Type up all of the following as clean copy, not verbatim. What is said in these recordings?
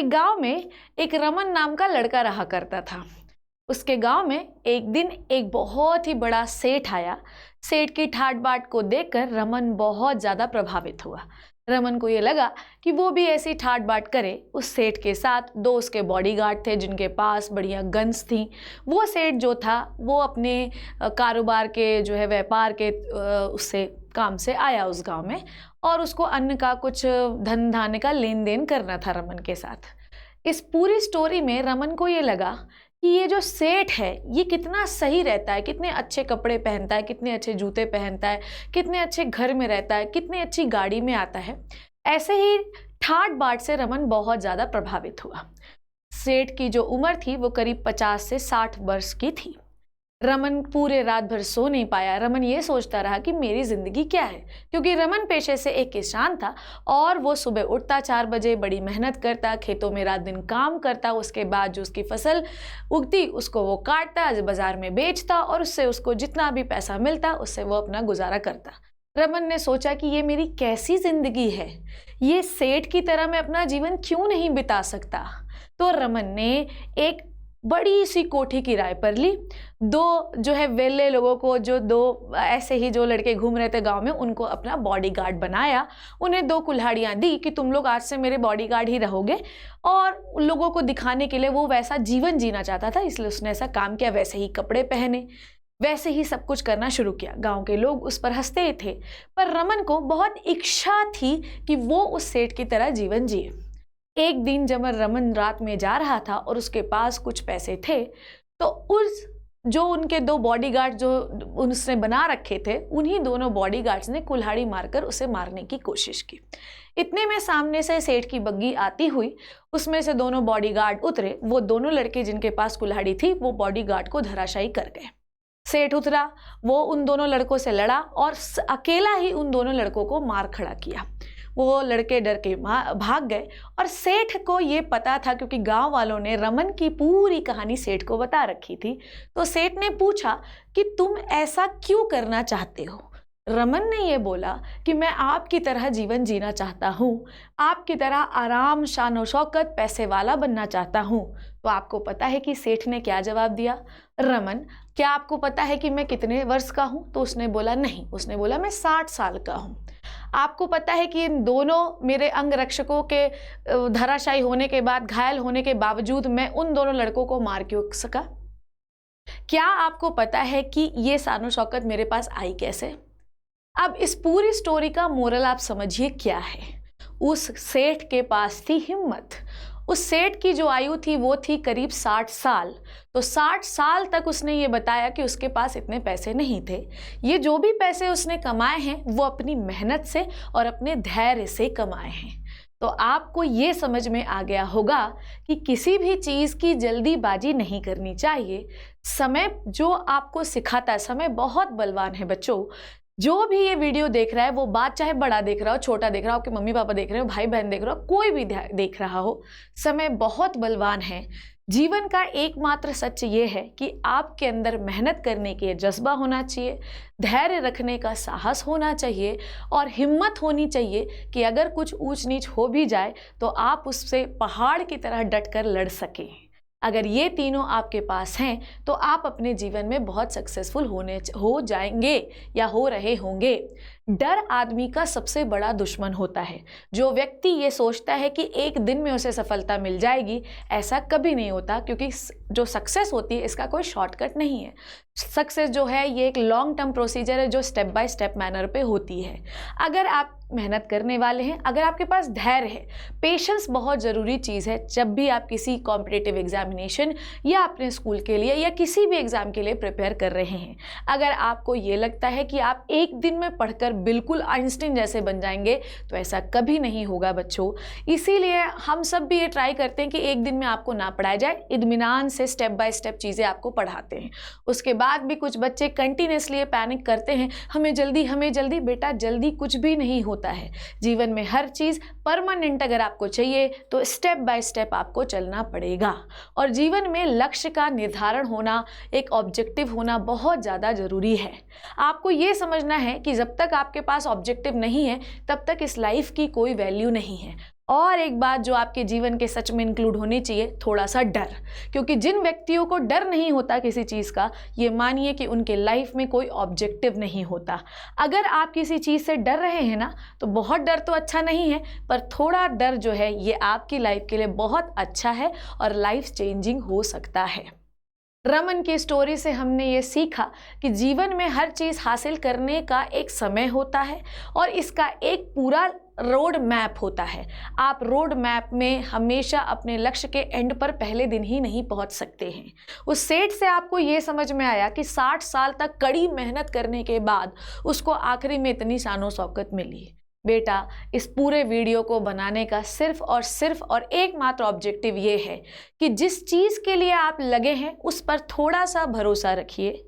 एक गांव में एक रमन नाम का लड़का रहा करता था। उसके गांव में एक दिन एक बहुत ही बड़ा सेठ आया। सेठ की ठाट बाट को देखकर रमन बहुत ज़्यादा प्रभावित हुआ। रमन को ये लगा कि वो भी ऐसी ठाट बाट करे। उस सेठ के साथ दो उसके बॉडीगार्ड थे जिनके पास बढ़िया गन्स थी। वो सेठ जो था वो अपने कारोबार के जो है व्यापार के उससे काम से आया उस गांव में, और उसको अन्न का कुछ धन धान्य का लेन देन करना था रमन के साथ। इस पूरी स्टोरी में रमन को ये लगा कि ये जो सेठ है ये कितना सही रहता है, कितने अच्छे कपड़े पहनता है, कितने अच्छे जूते पहनता है, कितने अच्छे घर में रहता है, कितनी अच्छी गाड़ी में आता है। ऐसे ही ठाट बाट से रमन बहुत ज़्यादा प्रभावित हुआ। सेठ की जो उम्र थी वो करीब 50 से 60 वर्ष की थी। रमन पूरे रात भर सो नहीं पाया। रमन ये सोचता रहा कि मेरी ज़िंदगी क्या है, क्योंकि रमन पेशे से एक किसान था और वो सुबह उठता 4 बजे, बड़ी मेहनत करता, खेतों में रात दिन काम करता, उसके बाद जो उसकी फसल उगती उसको वो काटता, बाज़ार में बेचता और उससे उसको जितना भी पैसा मिलता उससे वो अपना गुजारा करता। रमन ने सोचा कि ये मेरी कैसी ज़िंदगी है, ये सेठ की तरह मैं अपना जीवन क्यों नहीं बिता सकता। तो रमन ने एक बड़ी सी कोठी किराए पर ली। दो जो है वेले लोगों को, जो दो ऐसे ही जो लड़के घूम रहे थे गांव में, उनको अपना बॉडीगार्ड बनाया। उन्हें 2 कुल्हाड़ियाँ दी कि तुम लोग आज से मेरे बॉडीगार्ड ही रहोगे। और लोगों को दिखाने के लिए वो वैसा जीवन जीना चाहता था, इसलिए उसने ऐसा काम किया। वैसे ही कपड़े पहने, वैसे ही सब कुछ करना शुरू किया। गांव के लोग उस पर हंसते ही थे, पर रमन को बहुत इच्छा थी कि वो उस सेठ की तरह जीवन जिए। एक दिन जब रमन रात में जा रहा था और उसके पास कुछ पैसे थे, तो उस जो उनके 2 बॉडीगार्ड जो उसने बना रखे थे, उन्हीं दोनों बॉडीगार्ड्स ने कुल्हाड़ी मारकर उसे मारने की कोशिश की। इतने में सामने से सेठ की बग्गी आती हुई, उसमें से दोनों बॉडीगार्ड उतरे। वो दोनों लड़के जिनके पास कुल्हाड़ी थी वो बॉडीगार्ड को धराशायी कर गए। सेठ उतरा, वो उन दोनों लड़कों से लड़ा और अकेला ही उन दोनों लड़कों को मार खड़ा किया। वो लड़के डर के भाग गए और सेठ को ये पता था, क्योंकि गांव वालों ने रमन की पूरी कहानी सेठ को बता रखी थी। तो सेठ ने पूछा कि तुम ऐसा क्यों करना चाहते हो। रमन ने ये बोला कि मैं आपकी तरह जीवन जीना चाहता हूँ, आपकी तरह आराम, शान और शौकत, पैसे वाला बनना चाहता हूँ। तो आपको पता है कि सेठ ने क्या जवाब दिया? रमन, क्या आपको पता है कि मैं कितने वर्ष का हूँ? तो उसने बोला नहीं। उसने बोला मैं 60 साल का हूँ। आपको पता है कि इन दोनों मेरे अंग रक्षकों के धराशायी होने के बाद, घायल होने के बावजूद मैं उन दोनों लड़कों को मार क्यों सका? क्या आपको पता है कि ये शान और शौकत मेरे पास आई कैसे? अब इस पूरी स्टोरी का मोरल आप समझिए क्या है। उस सेठ के पास थी हिम्मत। उस सेठ की जो आयु थी वो थी करीब 60 साल। तो 60 साल तक उसने ये बताया कि उसके पास इतने पैसे नहीं थे। ये जो भी पैसे उसने कमाए हैं वो अपनी मेहनत से और अपने धैर्य से कमाए हैं। तो आपको ये समझ में आ गया होगा कि किसी भी चीज़ की जल्दीबाजी नहीं करनी चाहिए। समय जो आपको सिखाता है, समय बहुत बलवान है बच्चों। जो भी ये वीडियो देख रहा है, वो बात चाहे बड़ा देख रहा हो, छोटा देख रहा हो, आपके मम्मी पापा देख रहे हो, भाई बहन देख रहा हो, कोई भी देख रहा हो, समय बहुत बलवान है। जीवन का एकमात्र सच ये है कि आपके अंदर मेहनत करने के जज्बा होना चाहिए, धैर्य रखने का साहस होना चाहिए और हिम्मत होनी चाहिए कि अगर कुछ ऊंच नीच हो भी जाए तो आप उससे पहाड़ की तरह डटकर लड़ सकें। अगर ये तीनों आपके पास हैं तो आप अपने जीवन में बहुत सक्सेसफुल हो जाएंगे या हो रहे होंगे। डर आदमी का सबसे बड़ा दुश्मन होता है। जो व्यक्ति ये सोचता है कि एक दिन में उसे सफलता मिल जाएगी, ऐसा कभी नहीं होता, क्योंकि जो सक्सेस होती है इसका कोई शॉर्टकट नहीं है। सक्सेस जो है ये एक लॉन्ग टर्म प्रोसीजर है जो स्टेप बाय स्टेप मैनर पे होती है। अगर आप मेहनत करने वाले हैं, अगर आपके पास धैर्य है, पेशेंस बहुत ज़रूरी चीज़ है। जब भी आप किसी कॉम्पिटिटिव एग्जामिनेशन या अपने स्कूल के लिए या किसी भी एग्ज़ाम के लिए प्रिपेयर कर रहे हैं, अगर आपको ये लगता है कि आप एक दिन में पढ़कर बिल्कुल आइंस्टीन जैसे बन जाएंगे, तो ऐसा कभी नहीं होगा बच्चों। इसीलिए हम सब भी ये ट्राई करते हैं कि एक दिन में आपको ना पढ़ाया जाए, इत्मीनान से स्टेप बाय स्टेप चीज़ें आपको पढ़ाते हैं। उसके बाद भी कुछ बच्चे कंटिन्यूसली पैनिक करते हैं, हमें जल्दी। बेटा जल्दी कुछ भी नहीं होता है। जीवन में हर चीज़ परमानेंट अगर आपको चाहिए तो स्टेप बाय स्टेप आपको चलना पड़ेगा। और जीवन में लक्ष्य का निर्धारण होना, एक ऑब्जेक्टिव होना बहुत ज़्यादा ज़रूरी है। आपको ये समझना है कि जब तक आपके पास ऑब्जेक्टिव नहीं है तब तक इस लाइफ की कोई वैल्यू नहीं है। और एक बात जो आपके जीवन के सच में इंक्लूड होनी चाहिए, थोड़ा सा डर। क्योंकि जिन व्यक्तियों को डर नहीं होता किसी चीज़ का, ये मानिए कि उनके लाइफ में कोई ऑब्जेक्टिव नहीं होता। अगर आप किसी चीज़ से डर रहे हैं ना, तो बहुत डर तो अच्छा नहीं है, पर थोड़ा डर जो है ये आपकी लाइफ के लिए बहुत अच्छा है और लाइफ चेंजिंग हो सकता है। रमन की स्टोरी से हमने ये सीखा कि जीवन में हर चीज़ हासिल करने का एक समय होता है और इसका एक पूरा रोड मैप होता है। आप रोड मैप में हमेशा अपने लक्ष्य के एंड पर पहले दिन ही नहीं पहुंच सकते हैं। उस सेठ से आपको ये समझ में आया कि 60 साल तक कड़ी मेहनत करने के बाद उसको आखिरी में इतनी शानो शौकत मिली। बेटा, इस पूरे वीडियो को बनाने का सिर्फ और एकमात्र ऑब्जेक्टिव ये है कि जिस चीज़ के लिए आप लगे हैं उस पर थोड़ा सा भरोसा रखिए,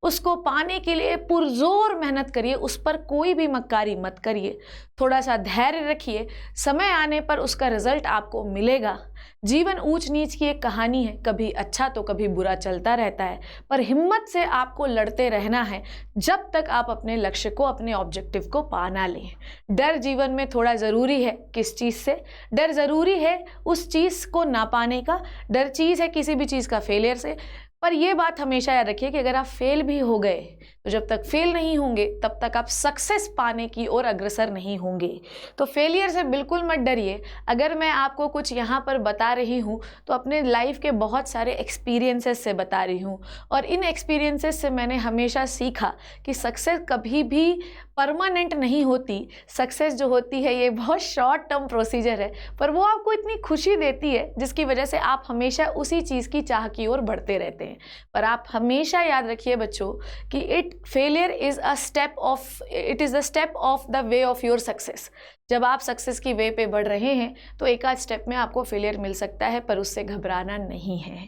उसको पाने के लिए पुरजोर मेहनत करिए, उस पर कोई भी मक्कारी मत करिए, थोड़ा सा धैर्य रखिए, समय आने पर उसका रिजल्ट आपको मिलेगा। जीवन ऊंच नीच की एक कहानी है, कभी अच्छा तो कभी बुरा चलता रहता है, पर हिम्मत से आपको लड़ते रहना है जब तक आप अपने लक्ष्य को, अपने ऑब्जेक्टिव को पा ना लें। डर जीवन में थोड़ा ज़रूरी है। किस चीज़ से डर ज़रूरी है? उस चीज़ को ना पाने का डर। चीज़ है किसी भी चीज़ का फेलियर से। पर यह बात हमेशा याद रखिए कि अगर आप फेल भी हो गए तो जब तक फेल नहीं होंगे तब तक आप सक्सेस पाने की ओर अग्रसर नहीं होंगे। तो फेलियर से बिल्कुल मत डरिए। अगर मैं आपको कुछ यहाँ पर बता रही हूँ तो अपने लाइफ के बहुत सारे एक्सपीरियंसेस से बता रही हूँ, और इन एक्सपीरियंसेस से मैंने हमेशा सीखा कि सक्सेस कभी भी परमानेंट नहीं होती। सक्सेस जो होती है ये बहुत शॉर्ट टर्म प्रोसीजर है, पर वो आपको इतनी खुशी देती है जिसकी वजह से आप हमेशा उसी चीज़ की चाह की ओर बढ़ते रहते हैं। पर आप हमेशा याद रखिए बच्चों कि failure is a step of the way of your success. जब आप सक्सेस की वे पे बढ़ रहे हैं तो एक आध स्टेप में आपको फेलियर मिल सकता है, पर उससे घबराना नहीं है।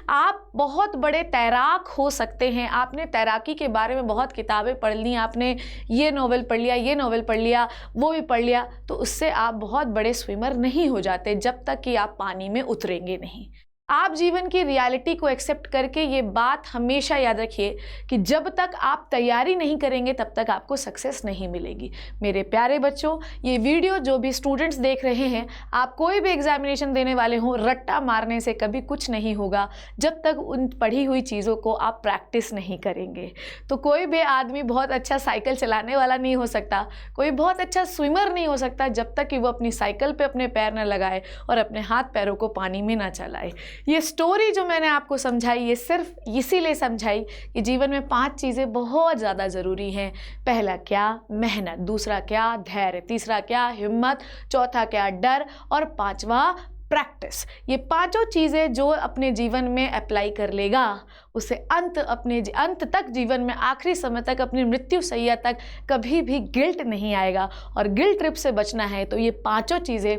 आप बहुत बड़े तैराक हो सकते हैं। आपने तैराकी के बारे में बहुत किताबें पढ़ ली, आपने ये नॉवेल पढ़ लिया, ये नॉवेल पढ़ लिया, वो भी पढ़ लिया, तो उससे आप बहुत बड़े स्विमर नहीं हो जाते जब तक कि आप पानी में उतरेंगे नहीं। आप जीवन की रियलिटी को एक्सेप्ट करके ये बात हमेशा याद रखिए कि जब तक आप तैयारी नहीं करेंगे तब तक आपको सक्सेस नहीं मिलेगी। मेरे प्यारे बच्चों, ये वीडियो जो भी स्टूडेंट्स देख रहे हैं, आप कोई भी एग्जामिनेशन देने वाले हों, रट्टा मारने से कभी कुछ नहीं होगा जब तक उन पढ़ी हुई चीज़ों को आप प्रैक्टिस नहीं करेंगे। तो कोई भी आदमी बहुत अच्छा साइकिल चलाने वाला नहीं हो सकता, कोई बहुत अच्छा स्विमर नहीं हो सकता जब तक कि वो अपनी साइकिल पे अपने पैर न लगाए और अपने हाथ पैरों को पानी में ना चलाए। ये स्टोरी जो मैंने आपको समझाई, ये सिर्फ इसीलिए समझाई कि जीवन में 5 चीज़ें बहुत ज़्यादा ज़रूरी हैं। पहला क्या? मेहनत। दूसरा क्या? धैर्य। तीसरा क्या? हिम्मत। चौथा क्या? डर। और पांचवा प्रैक्टिस। ये पांचों चीज़ें जो अपने जीवन में अप्लाई कर लेगा उसे अंत तक, जीवन में आखिरी समय तक, अपनी मृत्यु सैया तक कभी भी गिल्ट नहीं आएगा। और गिल्ट ट्रिप से बचना है तो ये पांचों चीज़ें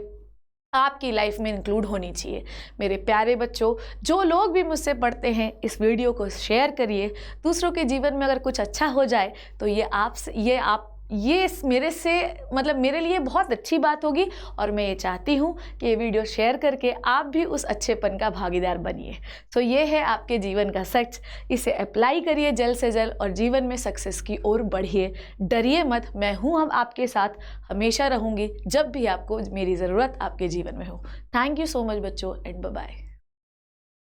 आपकी लाइफ में इंक्लूड होनी चाहिए। मेरे प्यारे बच्चों, जो लोग भी मुझसे पढ़ते हैं, इस वीडियो को शेयर करिए। दूसरों के जीवन में अगर कुछ अच्छा हो जाए तो ये मेरे लिए बहुत अच्छी बात होगी, और मैं ये चाहती हूँ कि ये वीडियो शेयर करके आप भी उस अच्छेपन का भागीदार बनिए। तो ये है आपके जीवन का सच। इसे अप्लाई करिए जल्द से जल्द और जीवन में सक्सेस की ओर बढ़िए। डरिए मत, मैं हूँ, हम आपके साथ हमेशा रहूँगी जब भी आपको मेरी ज़रूरत आपके जीवन में हो। थैंक यू सो मच बच्चों, एंड बाय बाय।